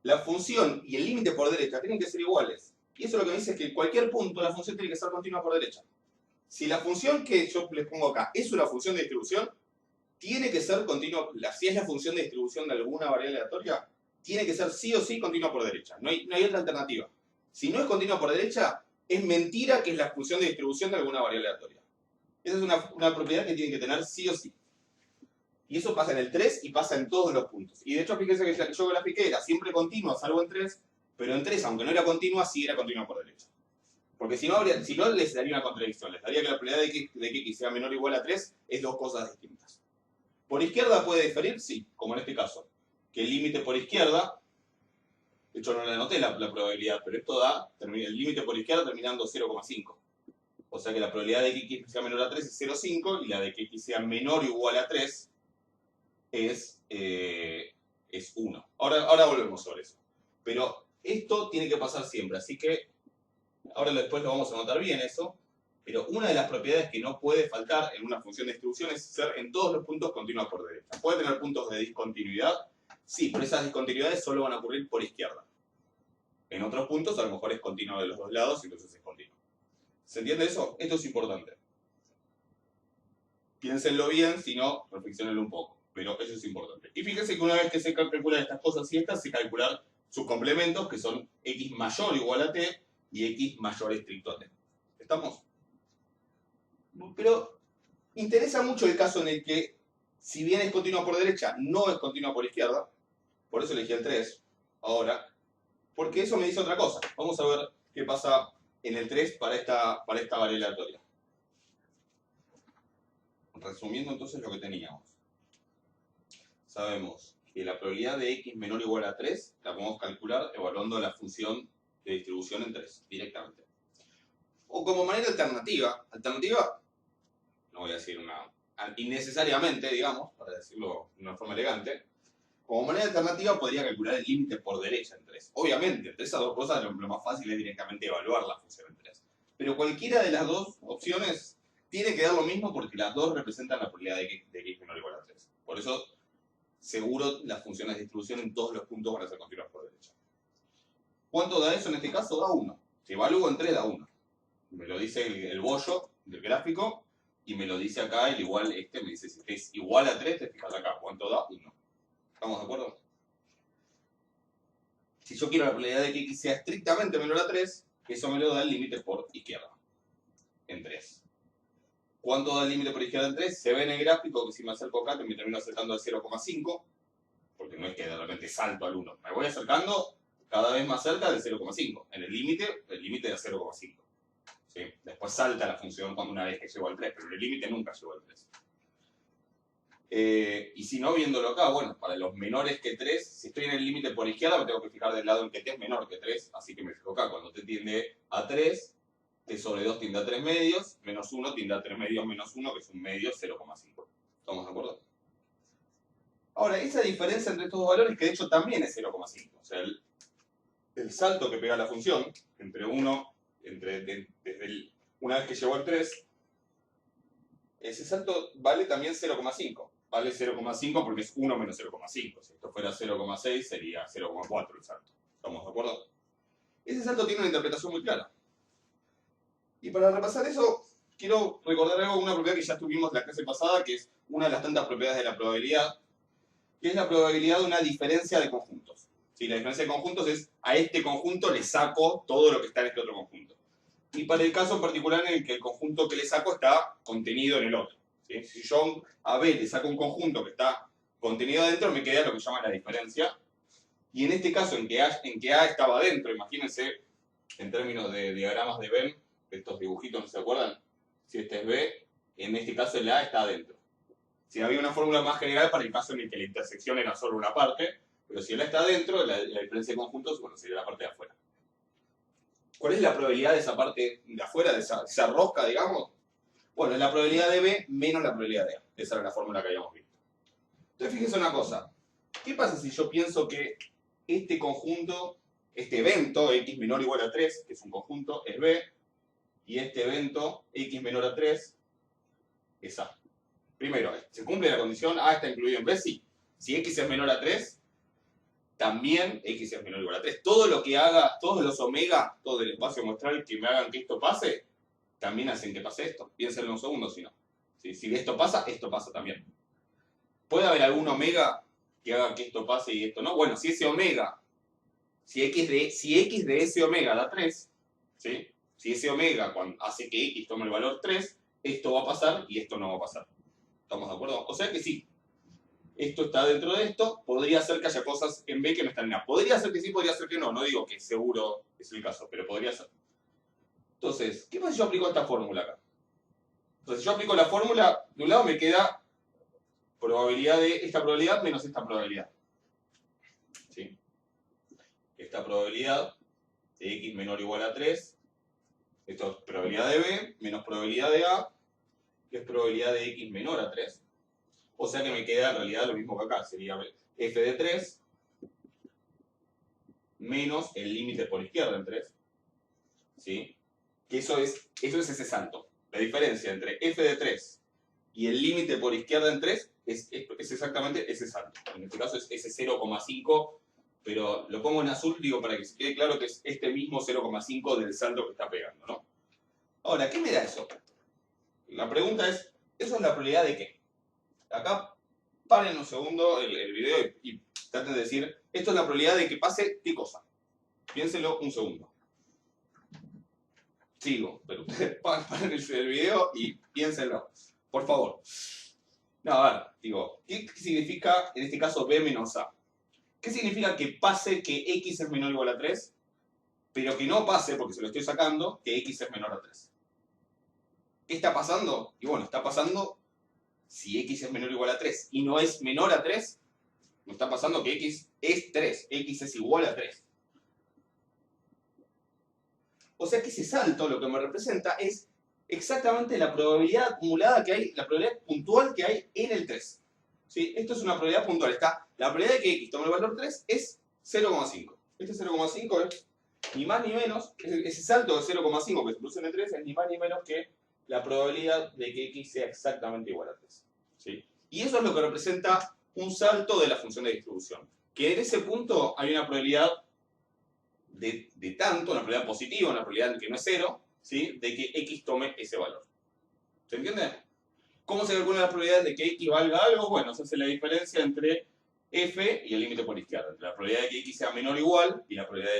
la función y el límite por derecha tienen que ser iguales. Y eso lo que me dice es que en cualquier punto la función tiene que ser continua por derecha. Si la función que yo les pongo acá es una función de distribución, tiene que ser continua. Si es la función de distribución de alguna variable aleatoria, tiene que ser sí o sí continua por derecha. No hay otra alternativa. Si no es continua por derecha, es mentira que es la función de distribución de alguna variable aleatoria. Esa es una propiedad que tiene que tener sí o sí. Y eso pasa en el 3 y pasa en todos los puntos. Y de hecho, fíjense que la que yo grafiqué era siempre continua, salvo en 3, pero en 3, aunque no era continua, sí era continua por derecha. Porque si no, les daría una contradicción. Les daría que la probabilidad de que x sea menor o igual a 3 es dos cosas distintas. ¿Por izquierda puede diferir? Sí, como en este caso. Que el límite por izquierda, de hecho no le anoté la probabilidad, pero esto da el límite por izquierda terminando 0,5. O sea que la probabilidad de que x sea menor a 3 es 0,5 y la de que x sea menor o igual a 3 es 1. Ahora volvemos sobre eso. Pero esto tiene que pasar siempre, así que ahora después lo vamos a notar bien eso. Pero una de las propiedades que no puede faltar en una función de distribución es ser en todos los puntos continua por derecha. ¿Puede tener puntos de discontinuidad? Sí, pero esas discontinuidades solo van a ocurrir por izquierda. En otros puntos a lo mejor es continua de los dos lados y entonces es continua. ¿Se entiende eso? Esto es importante. Piénsenlo bien, si no, reflexionenlo un poco. Pero eso es importante. Y fíjense que una vez que se calculan estas cosas y estas, se calculan sus complementos, que son x mayor o igual a t y x mayor estricto a t. ¿Estamos? Pero interesa mucho el caso en el que, si bien es continua por derecha, no es continua por izquierda. Por eso elegí el 3 ahora. Porque eso me dice otra cosa. Vamos a ver qué pasa en el 3 para esta variable aleatoria. Resumiendo entonces lo que teníamos. Sabemos que la probabilidad de x menor o igual a 3 la podemos calcular evaluando la función de distribución en 3 directamente. O como manera alternativa, no voy a decir innecesariamente, digamos, para decirlo de una forma elegante, como manera alternativa podría calcular el límite por derecha en 3. Obviamente, entre esas dos cosas lo más fácil es directamente evaluar la función en 3. Pero cualquiera de las dos opciones tiene que dar lo mismo porque las dos representan la probabilidad de que x menor o igual a 3. Por eso, seguro las funciones de distribución en todos los puntos van a ser continuas por derecha. ¿Cuánto da eso en este caso? Da 1. Si evalúo en 3 da 1. Me lo dice el bollo del gráfico y me lo dice acá el igual me dice si es igual a 3, te fijas acá. ¿Cuánto da? 1. ¿Estamos de acuerdo? Si yo quiero la probabilidad de que x sea estrictamente menor a 3, eso me lo da el límite por izquierda, en 3. ¿Cuánto da el límite por izquierda en 3? Se ve en el gráfico que si me acerco acá me termino acercando al 0,5, porque no es que de repente salto al 1. Me voy acercando cada vez más cerca del 0,5. En el límite era 0,5. ¿Sí? Después salta la función cuando una vez que llegó al 3, pero en el límite nunca llegó al 3. Y si no, viéndolo acá, bueno, para los menores que 3, si estoy en el límite por izquierda, me tengo que fijar del lado en que t es menor que 3, así que me fijo acá. Cuando t tiende a 3, t sobre 2 tiende a 3 medios, menos 1 tiende a 3 medios menos 1, que es un medio, 0,5. ¿Estamos de acuerdo? Ahora, esa diferencia entre estos dos valores, que de hecho también es 0,5. O sea, el salto que pega la función entre una vez que llegó al 3, ese salto vale también 0,5. Vale 0,5 porque es 1 menos 0,5. Si esto fuera 0,6 sería 0,4 el salto. ¿Estamos de acuerdo? Ese salto tiene una interpretación muy clara. Y para repasar eso, quiero recordar una propiedad que ya tuvimos la clase pasada, que es una de las tantas propiedades de la probabilidad, que es la probabilidad de una diferencia de conjuntos. ¿Sí? La diferencia de conjuntos es, a este conjunto le saco todo lo que está en este otro conjunto. Y para el caso en particular en el que el conjunto que le saco está contenido en el otro. ¿Sí? Si yo a B le saco un conjunto que está contenido adentro, me queda lo que llama la diferencia. Y en este caso, en que A estaba adentro, imagínense, en términos de diagramas de Venn, estos dibujitos, ¿no se acuerdan? Si este es B, en este caso el A está adentro. Si había una fórmula más general para el caso en el que la intersección era solo una parte, pero si el A está adentro, la diferencia de conjuntos, bueno, sería la parte de afuera. ¿Cuál es la probabilidad de esa parte de afuera, de esa rosca, digamos? Bueno, es la probabilidad de B menos la probabilidad de A. Esa era la fórmula que habíamos visto. Entonces, fíjense una cosa. ¿Qué pasa si yo pienso que este conjunto, este evento, x menor o igual a 3, que es un conjunto, es B, y este evento, x menor a 3, es A? Primero, ¿se cumple la condición? ¿A está incluido en B? Sí. Si x es menor a 3, también x es menor o igual a 3. Todo lo que haga, todos los omega, todo el espacio muestral que me hagan que esto pase, también hacen que pase esto. Piénsenlo un segundo, si no. Si esto pasa también. ¿Puede haber algún omega que haga que esto pase y esto no? Bueno, si ese omega, si x de ese omega da 3, ¿sí? Si ese omega hace que x tome el valor 3, esto va a pasar y esto no va a pasar. ¿Estamos de acuerdo? O sea que sí. Esto está dentro de esto, podría ser que haya cosas en B que no están en A. Podría ser que sí, podría ser que no. No digo que seguro es el caso, pero podría ser. Entonces, ¿qué pasa si yo aplico esta fórmula acá? Entonces, si yo aplico la fórmula, de un lado me queda probabilidad de esta probabilidad menos esta probabilidad. ¿Sí? Esta probabilidad de x menor o igual a 3, esto es probabilidad de B menos probabilidad de A, que es probabilidad de x menor a 3. O sea que me queda en realidad lo mismo que acá, sería f de 3 menos el límite por izquierda en 3. ¿Sí? Que eso es ese salto. La diferencia entre f de 3 y el límite por izquierda en 3 es exactamente ese salto. En este caso es ese 0,5, pero lo pongo en azul, digo, para que se quede claro que es este mismo 0,5 del salto que está pegando, ¿no? Ahora, ¿qué me da eso? La pregunta es, ¿eso es la probabilidad de qué? Acá paren un segundo el video y traten de decir, esto es la probabilidad de que pase qué cosa. Piénsenlo un segundo. Sigo, pero ustedes paren el video y piénsenlo. Por favor. No, a ver, digo, ¿qué significa en este caso B menos A? ¿Qué significa que pase que X es menor o igual a 3, pero que no pase, porque se lo estoy sacando, que X es menor a 3? ¿Qué está pasando? Y bueno, está pasando si X es menor o igual a 3 y no es menor a 3, no está pasando que X es 3, X es igual a 3. O sea que ese salto lo que me representa es exactamente la probabilidad acumulada que hay, la probabilidad puntual que hay en el 3. ¿Sí? Esto es una probabilidad puntual. La probabilidad de que X tome el valor 3 es 0,5. Este 0,5 es ni más ni menos, ese salto de 0,5 que se produce en el 3 es ni más ni menos que la probabilidad de que X sea exactamente igual a 3. ¿Sí? Y eso es lo que representa un salto de la función de distribución. Que en ese punto hay una probabilidad de tanto, una probabilidad positiva, una probabilidad que no es 0, ¿sí? De que X tome ese valor. ¿Se entiende? ¿Cómo se calcula la probabilidad de que X valga algo? Bueno, se hace la diferencia entre F y el límite por izquierda, entre la probabilidad de que X sea menor o igual y la probabilidad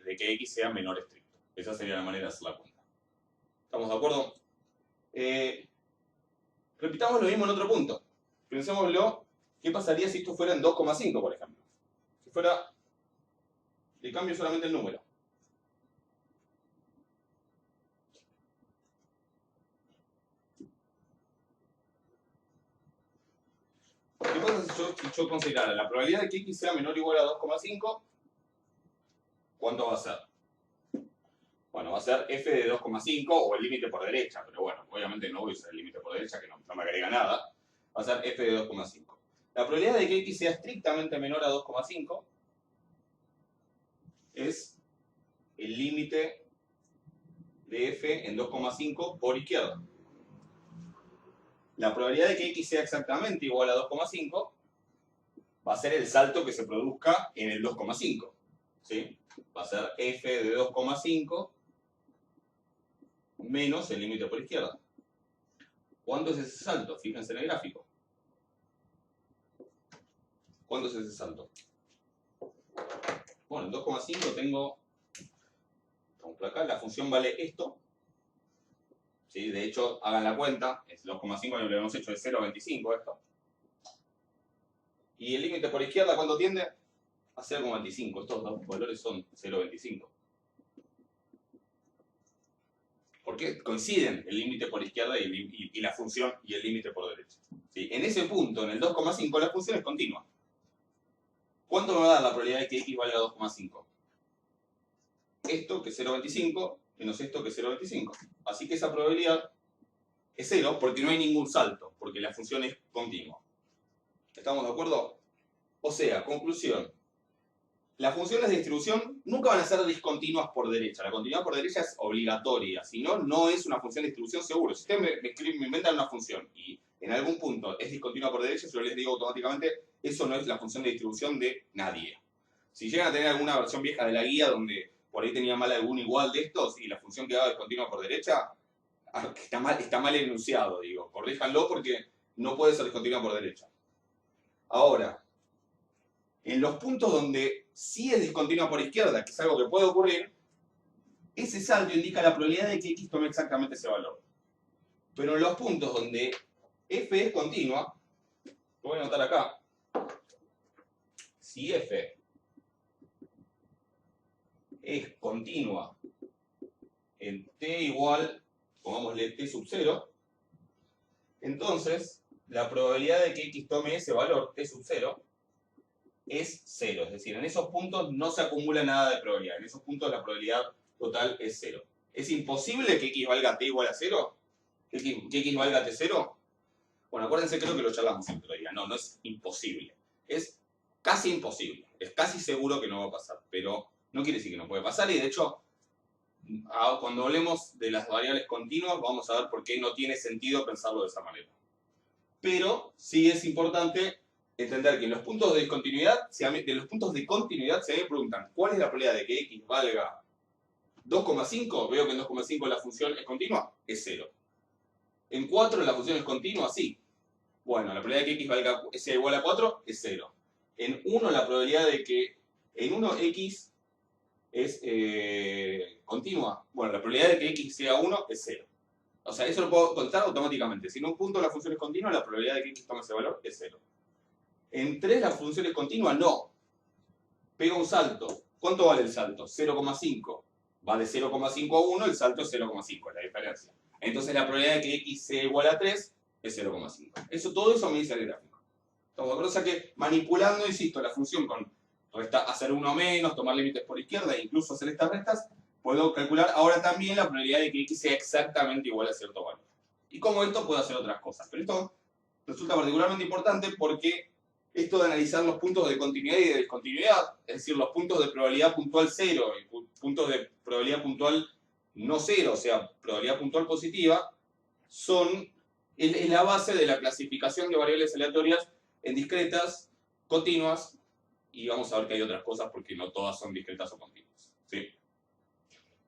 de que X sea menor estricto. Esa sería la manera de hacer la cuenta. ¿Estamos de acuerdo? Repitamos lo mismo en otro punto. Pensémoslo, ¿qué pasaría si esto fuera en 2,5, por ejemplo? Si fuera Le cambio solamente el número. ¿Qué pasa si yo considerara la probabilidad de que x sea menor o igual a 2,5? ¿Cuánto va a ser? Bueno, va a ser f de 2,5 o el límite por derecha, pero bueno, obviamente no voy a usar el límite por derecha, que no me agrega nada. Va a ser f de 2,5. La probabilidad de que x sea estrictamente menor a 2,5 es el límite de f en 2,5 por izquierda. La probabilidad de que x sea exactamente igual a 2,5 va a ser el salto que se produzca en el 2,5. ¿Sí? Va a ser f de 2,5 menos el límite por izquierda. ¿Cuánto es ese salto? Fíjense en el gráfico. ¿Cuánto es ese salto? Bueno, en 2,5 tengo, vamos por acá, la función vale esto. ¿Sí? De hecho, hagan la cuenta, es 2,5 lo hemos hecho de 0,25 esto. Y el límite por izquierda, ¿cuánto tiende? A 0,25. Estos dos valores son 0,25. Porque coinciden el límite por izquierda y la función y el límite por derecha. ¿Sí? En ese punto, en el 2,5, la función es continua. ¿Cuánto me va a dar la probabilidad de que x valga 2,5? Esto, que es 0,25, menos esto, que es 0,25. Así que esa probabilidad es 0 porque no hay ningún salto, porque la función es continua. ¿Estamos de acuerdo? O sea, conclusión. Las funciones de distribución nunca van a ser discontinuas por derecha. La continuidad por derecha es obligatoria. Si no, no es una función de distribución seguro. Si ustedes me inventan una función y en algún punto es discontinua por derecha, yo les digo automáticamente, eso no es la función de distribución de nadie. Si llegan a tener alguna versión vieja de la guía donde por ahí tenía mal algún igual de estos y la función quedaba discontinua por derecha, está mal enunciado, digo. Corríjanlo porque no puede ser discontinua por derecha. Ahora, en los puntos donde sí es discontinua por izquierda, que es algo que puede ocurrir, ese salto indica la probabilidad de que x tome exactamente ese valor. Pero en los puntos donde f es continua, lo voy a anotar acá, si f es continua en t igual, pongámosle t sub 0, entonces la probabilidad de que x tome ese valor, t sub 0, es 0. Es decir, en esos puntos no se acumula nada de probabilidad. En esos puntos la probabilidad total es 0. ¿Es imposible que x valga t igual a 0? ¿Que x valga t 0? Bueno, acuérdense, creo que lo charlamos el otro día. No, no es imposible. Es casi imposible. Es casi seguro que no va a pasar. Pero no quiere decir que no puede pasar. Y de hecho, cuando hablemos de las variables continuas, vamos a ver por qué no tiene sentido pensarlo de esa manera. Pero sí es importante entender que en los puntos de continuidad, si a mí me preguntan cuál es la probabilidad de que x valga 2,5, veo que en 2,5 la función es continua, es 0. En 4 la función es continua, sí. Bueno, la probabilidad de que x sea igual a 4 es 0. En 1 la probabilidad de que en 1 x es continua. Bueno, la probabilidad de que x sea 1 es 0. O sea, eso lo puedo contar automáticamente. Si en un punto la función es continua, la probabilidad de que x tome ese valor es 0. En 3 la función es continua, no. Pega un salto. ¿Cuánto vale el salto? 0,5. Va de 0,5 a 1, el salto es 0,5, la diferencia. Entonces la probabilidad de que x sea igual a 3 es 0,5. Todo eso me dice el gráfico. ¿Estamos de acuerdo? O sea que manipulando, insisto, la función con hacer uno menos, tomar límites por izquierda e incluso hacer estas restas, puedo calcular ahora también la probabilidad de que x sea exactamente igual a cierto valor. Y como esto puedo hacer otras cosas. Pero esto resulta particularmente importante porque esto de analizar los puntos de continuidad y de discontinuidad, es decir, los puntos de probabilidad puntual 0 y puntos de probabilidad puntual no 0, o sea, probabilidad puntual positiva, es la base de la clasificación de variables aleatorias en discretas, continuas, y vamos a ver que hay otras cosas porque no todas son discretas o continuas. ¿Sí?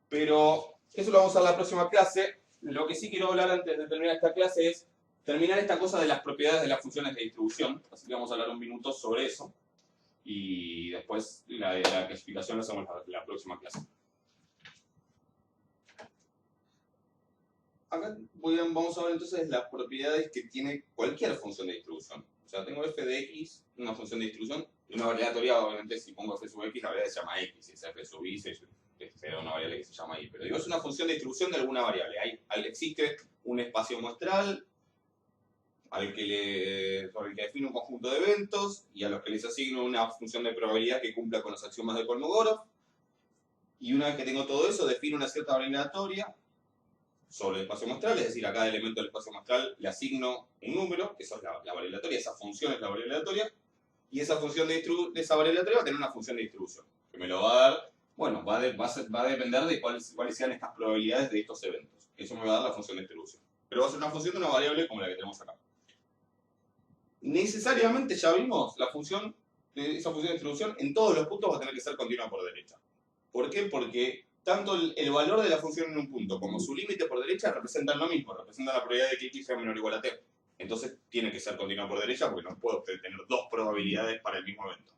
Pero eso lo vamos a ver en la próxima clase. Lo que sí quiero hablar antes de terminar esta clase es terminar esta cosa de las propiedades de las funciones de distribución. Así que vamos a hablar un minuto sobre eso. Y después la clasificación la hacemos la próxima clase. Acá vamos a ver entonces las propiedades que tiene cualquier función de distribución. O sea, tengo f de x, una función de distribución, Y una variable aleatoria, obviamente, si pongo f sub x, la variable se llama x. Si es f sub y, será una variable que se llama y. Pero digo, es una función de distribución de alguna variable. Existe un espacio muestral sobre el que defino un conjunto de eventos y a los que les asigno una función de probabilidad que cumpla con los axiomas de Kolmogorov. Y una vez que tengo todo eso, defino una cierta variable aleatoria sobre el espacio muestral, es decir, a cada elemento del espacio muestral le asigno un número, que eso es la variable aleatoria, esa función es la variable aleatoria, y esa función de esa variable aleatoria va a tener una función de distribución, que me lo va a dar, bueno, va a depender de cuáles sean estas probabilidades de estos eventos. Eso me va a dar la función de distribución. Pero va a ser una función de una variable como la que tenemos acá. Necesariamente ya vimos esa función de distribución en todos los puntos va a tener que ser continua por derecha. ¿Por qué? Porque tanto el valor de la función en un punto como su límite por derecha representan lo mismo, representan la probabilidad de que x sea menor o igual a t. Entonces tiene que ser continua por derecha porque no puedo tener dos probabilidades para el mismo evento.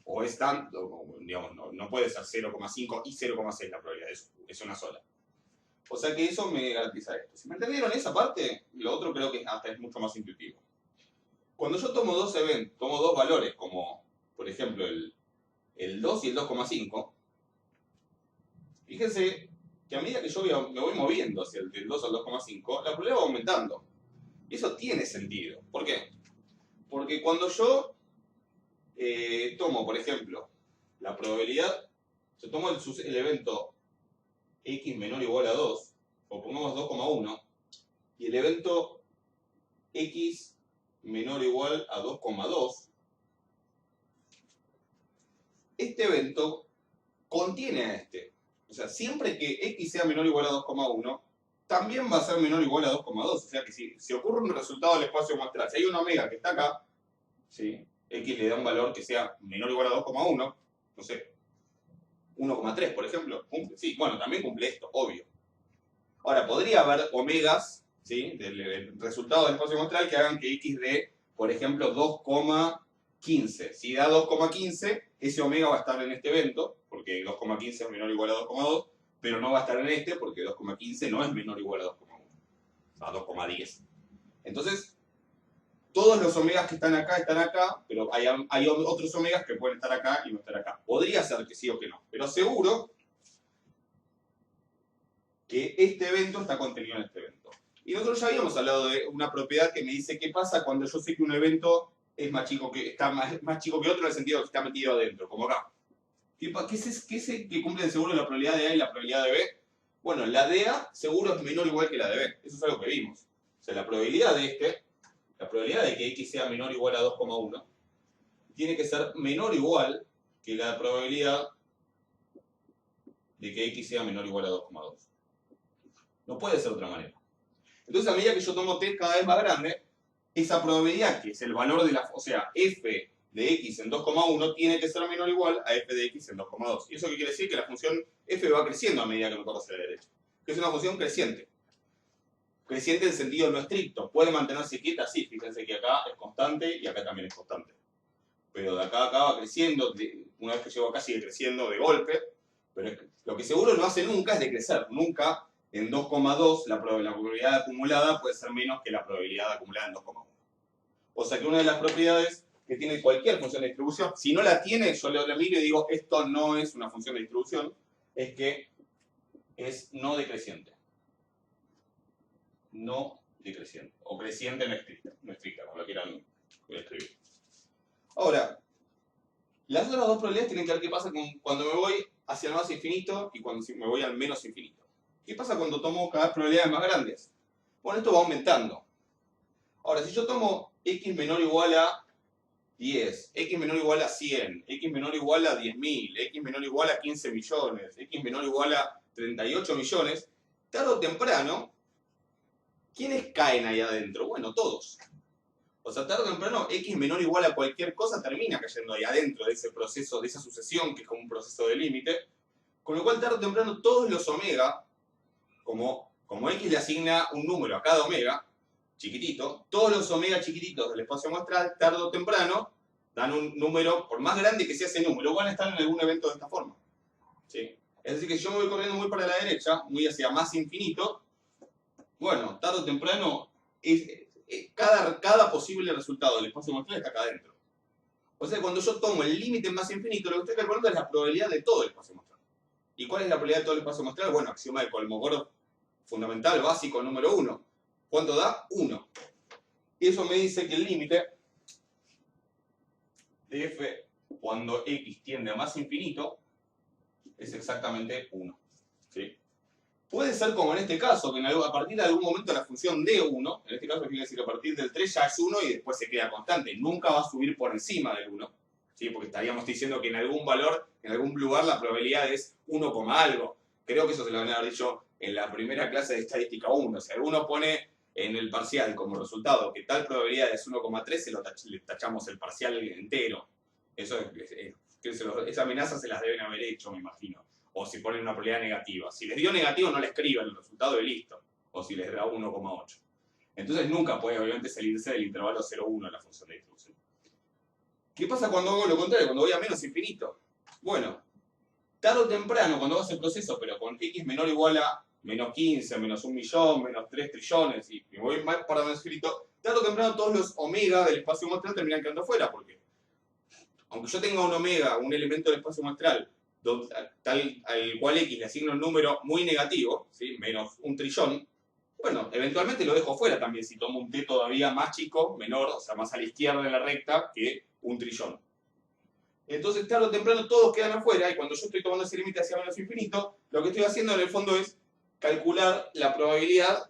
O es tanto, digamos, no puede ser 0,5 y 0,6 la probabilidad, es una sola. O sea que eso me garantiza esto. Si me entendieron esa parte, lo otro creo que hasta es mucho más intuitivo. Cuando yo tomo dos eventos, tomo dos valores, como por ejemplo el 2 y el 2,5, fíjense que a medida que yo me voy moviendo hacia el 2 al 2,5, la probabilidad va aumentando. Y eso tiene sentido. ¿Por qué? Porque cuando yo tomo, por ejemplo, la probabilidad, yo tomo el evento x menor o igual a 2, o pongamos 2,1, y el evento x menor o igual a 2,2, este evento contiene a este. O sea, siempre que x sea menor o igual a 2,1, también va a ser menor o igual a 2,2. O sea que si ocurre un resultado del espacio muestral, si hay una omega que está acá, ¿sí? X le da un valor que sea menor o igual a 2,1, no sé, 1,3 por ejemplo, cumple. Sí, bueno, también cumple esto, obvio. Ahora, podría haber omegas, ¿sí? Del resultado del espacio muestral que hagan que x dé, por ejemplo, 2,15. Si da 2,15, ese omega va a estar en este evento, porque 2,15 es menor o igual a 2,2, pero no va a estar en este porque 2,15 no es menor o igual a 2,1, o sea, 2,10. Entonces, todos los omegas que están acá, pero hay otros omegas que pueden estar acá y no estar acá. Podría ser que sí o que no, pero seguro que este evento está contenido en este evento. Y nosotros ya habíamos hablado de una propiedad que me dice qué pasa cuando yo sé que un evento es más chico que otro en el sentido que está metido adentro, como acá. ¿Qué es que cumplen seguro la probabilidad de A y la probabilidad de B? Bueno, la de A seguro es menor o igual que la de B. Eso es algo que vimos. O sea, la probabilidad de que x sea menor o igual a 2,1 tiene que ser menor o igual que la probabilidad de que x sea menor o igual a 2,2. No puede ser de otra manera. Entonces, a medida que yo tomo t cada vez más grande, esa probabilidad, que es el valor de o sea, f de x en 2,1, tiene que ser menor o igual a f de x en 2,2. ¿Y eso qué quiere decir? Que la función f va creciendo a medida que me corro hacia la derecha. Que es una función creciente. Creciente en sentido no estricto. Puede mantenerse quieta, sí. Fíjense que acá es constante y acá también es constante. Pero de acá a acá va creciendo. Una vez que llego acá sigue creciendo de golpe. Pero lo que seguro no hace nunca es decrecer. Nunca en 2,2 la probabilidad acumulada puede ser menos que la probabilidad acumulada en 2,1. O sea que una de las propiedades que tiene cualquier función de distribución, si no la tiene, yo le miro y digo, esto no es una función de distribución, es que es no decreciente. No decreciente. O creciente no estricta, como lo quieran escribir. Ahora, las otras dos probabilidades tienen que ver qué pasa cuando me voy hacia el más infinito y cuando me voy al menos infinito. ¿Qué pasa cuando tomo cada vez probabilidades más grandes? Bueno, esto va aumentando. Ahora, si yo tomo x menor o igual a 10, x menor o igual a 100, x menor o igual a 10.000, x menor o igual a 15 millones, x menor o igual a 38 millones, tarde o temprano, ¿quiénes caen ahí adentro? Bueno, todos. O sea, tarde o temprano, x menor o igual a cualquier cosa termina cayendo ahí adentro de ese proceso, de esa sucesión que es como un proceso de límite. Con lo cual, tarde o temprano, todos los omega, como x le asigna un número a cada omega, chiquitito, todos los omega chiquititos del espacio muestral, tarde o temprano, dan un número, por más grande que sea ese número, van a estar en algún evento de esta forma. ¿Sí? Es decir, que yo me voy corriendo muy para la derecha, muy hacia más infinito, bueno, tarde o temprano, cada posible resultado del espacio muestral está acá adentro. O sea, cuando yo tomo el límite más infinito, lo que estoy calculando es la probabilidad de todo el espacio muestral. ¿Y cuál es la probabilidad de todo el espacio muestral? Bueno, axioma de Kolmogorov fundamental, básico, número 1. ¿Cuánto da? 1. Y eso me dice que el límite de f cuando x tiende a más infinito es exactamente 1. ¿Sí? Puede ser como en este caso, que a partir de algún momento la función de 1, en este caso quiere decir que a partir del 3 ya es 1 y después se queda constante. Nunca va a subir por encima del 1. ¿Sí? Porque estaríamos diciendo que en algún valor, en algún lugar, la probabilidad es 1, algo. Creo que eso se lo van a haber dicho en la primera clase de estadística 1. Si alguno pone en el parcial como resultado que tal probabilidad es 1,3, le tachamos el parcial entero. Esas amenazas se las deben haber hecho, me imagino. O si ponen una probabilidad negativa. Si les dio negativo, no le escriban el resultado y listo. O si les da 1,8. Entonces nunca puede, obviamente, salirse del intervalo 0,1 en la función de distribución. ¿Qué pasa cuando hago lo contrario? Cuando voy a menos infinito. Bueno, tarde o temprano, cuando hagas el proceso, pero con x menor o igual a menos 15, menos 1 millón, menos 3 trillones, y me voy más para menos infinito, tarde o temprano todos los omega del espacio muestral terminan quedando fuera, porque aunque yo tenga un omega, un elemento del espacio muestral, tal al cual x le asigno un número muy negativo, ¿sí? Menos 1 trillón, bueno, eventualmente lo dejo fuera también si tomo un t todavía más chico, menor, o sea, más a la izquierda de la recta que 1 trillón. Entonces, tarde o temprano todos quedan afuera y cuando yo estoy tomando ese límite hacia menos infinito, lo que estoy haciendo en el fondo es calcular la probabilidad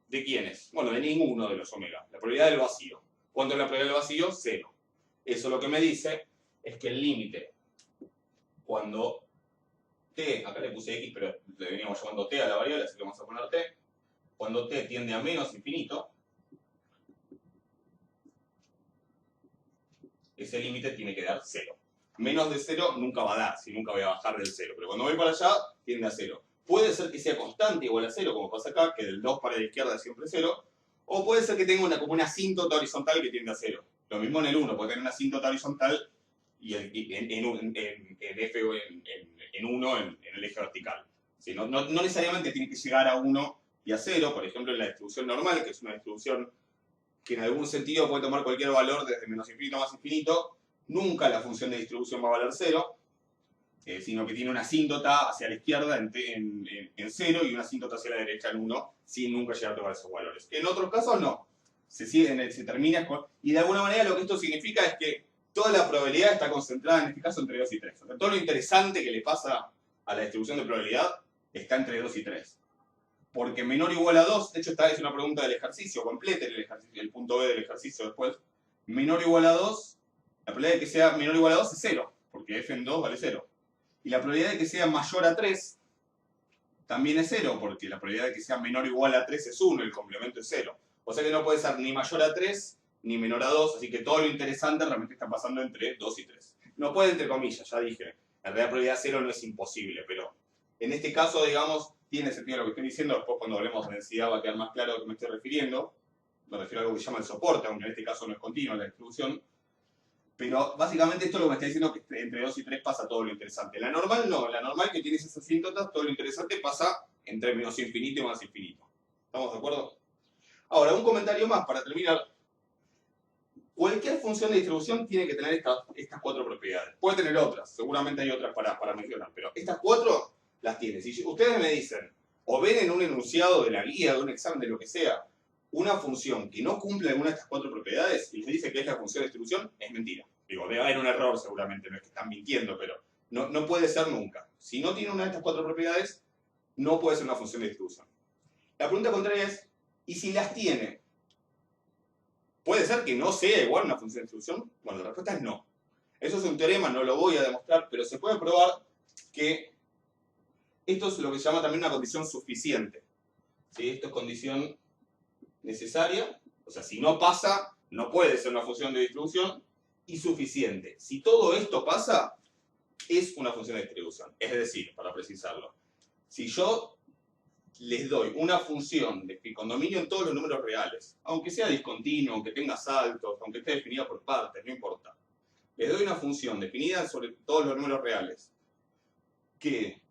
de quiénes. Bueno, de ninguno de los omega. La probabilidad del vacío. ¿Cuánto es la probabilidad del vacío? 0. Eso lo que me dice es que el límite, cuando t, acá le puse x, pero le veníamos llamando t a la variable, así que vamos a poner t, cuando t tiende a menos infinito, ese límite tiene que dar 0. Menos de 0 nunca va a dar, si nunca voy a bajar del 0. Pero cuando voy para allá, tiende a 0. Puede ser que sea constante igual a 0, como pasa acá, que del 2 para la izquierda es siempre 0. O puede ser que tenga como una asíntota horizontal que tiende a 0. Lo mismo en el 1, puede tener una asíntota horizontal y en F o en 1 en el eje vertical. ¿Sí? No necesariamente tiene que llegar a 1 y a 0. Por ejemplo, en la distribución normal, que es una distribución que en algún sentido puede tomar cualquier valor desde menos infinito a más infinito, nunca la función de distribución va a valer 0, sino que tiene una asíntota hacia la izquierda en 0 y una asíntota hacia la derecha en 1, sin nunca llegar a tomar esos valores. En otros casos no, se termina con... Y de alguna manera lo que esto significa es que toda la probabilidad está concentrada en este caso entre 2 y 3. O sea, todo lo interesante que le pasa a la distribución de probabilidad está entre 2 y 3. Porque menor o igual a 2, de hecho esta es una pregunta del ejercicio, completen el punto B del ejercicio después. Menor o igual a 2, la probabilidad de que sea menor o igual a 2 es 0, porque f en 2 vale 0. Y la probabilidad de que sea mayor a 3 también es 0, porque la probabilidad de que sea menor o igual a 3 es 1, el complemento es 0. O sea que no puede ser ni mayor a 3 ni menor a 2, así que todo lo interesante realmente está pasando entre 2 y 3. No puede entre comillas, ya dije. En realidad la probabilidad 0 no es imposible, pero en este caso, digamos, tiene sentido lo que estoy diciendo. Después cuando hablemos de densidad va a quedar más claro a lo que me estoy refiriendo. Me refiero a algo que se llama el soporte, aunque en este caso no es continuo la distribución. Pero básicamente esto es lo que me está diciendo, que entre 2 y 3 pasa todo lo interesante. La normal no, la normal que tiene esas asíntotas, todo lo interesante pasa entre menos infinito y más infinito. ¿Estamos de acuerdo? Ahora, un comentario más para terminar. Cualquier función de distribución tiene que tener estas 4 propiedades. Puede tener otras, seguramente hay otras para mencionar, pero estas 4 las tiene. Si ustedes me dicen, o ven en un enunciado de la guía, de un examen, de lo que sea, una función que no cumple alguna de estas 4 propiedades y les dice que es la función de distribución, es mentira. Digo, debe haber un error seguramente, no es que están mintiendo, pero no puede ser nunca. Si no tiene una de estas 4 propiedades, no puede ser una función de distribución. La pregunta contraria es, ¿y si las tiene? ¿Puede ser que no sea igual una función de distribución? Bueno, la respuesta es no. Eso es un teorema, no lo voy a demostrar, pero se puede probar que esto es lo que se llama también una condición suficiente. ¿Sí? Esto es condición necesaria, o sea, si no pasa, no puede ser una función de distribución, y suficiente. Si todo esto pasa, es una función de distribución. Es decir, para precisarlo, si yo les doy una función de condominio en todos los números reales, aunque sea discontinuo, aunque tenga saltos, aunque esté definida por partes, no importa. Les doy una función definida sobre todos los números reales, que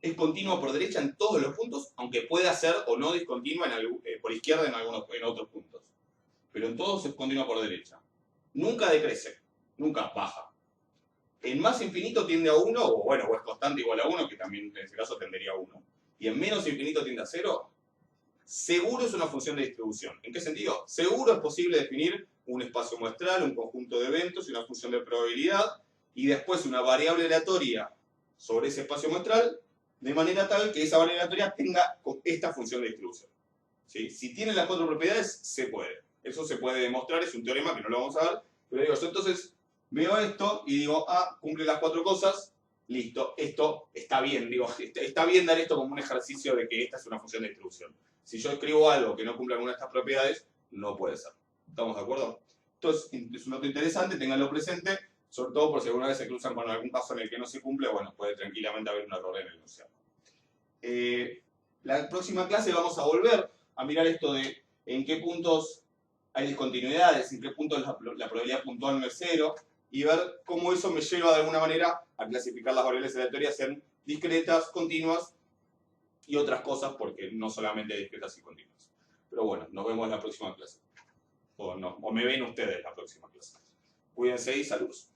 es continua por derecha en todos los puntos, aunque pueda ser o no discontinua por izquierda en otros puntos. Pero en todos es continua por derecha. Nunca decrece. nunca baja. En más infinito tiende a 1, o bueno, o es constante igual a 1, que también en ese caso tendería a 1. Y en menos infinito tiende a 0, seguro es una función de distribución. ¿En qué sentido? Seguro es posible definir un espacio muestral, un conjunto de eventos y una función de probabilidad, y después una variable aleatoria sobre ese espacio muestral, de manera tal que esa variable aleatoria tenga esta función de distribución. ¿Sí? Si tiene las 4 propiedades, se puede. Eso se puede demostrar, es un teorema que no lo vamos a ver, pero digo, yo entonces veo esto y digo, cumple las 4 cosas, listo, esto está bien, digo, está bien dar esto como un ejercicio de que esta es una función de distribución. Si yo escribo algo que no cumple alguna de estas propiedades, no puede ser. ¿Estamos de acuerdo? Entonces, es un dato interesante, ténganlo presente, sobre todo por si alguna vez se cruzan con algún caso en el que no se cumple, bueno, puede tranquilamente haber un error en el enunciado. La próxima clase vamos a volver a mirar esto de en qué puntos hay discontinuidades, en qué puntos la probabilidad puntual no es 0, y ver cómo eso me lleva de alguna manera a clasificar las variables aleatorias en discretas, continuas y otras cosas, porque no solamente discretas y continuas. Pero bueno, nos vemos en la próxima clase. O me ven ustedes en la próxima clase. Cuídense y saludos.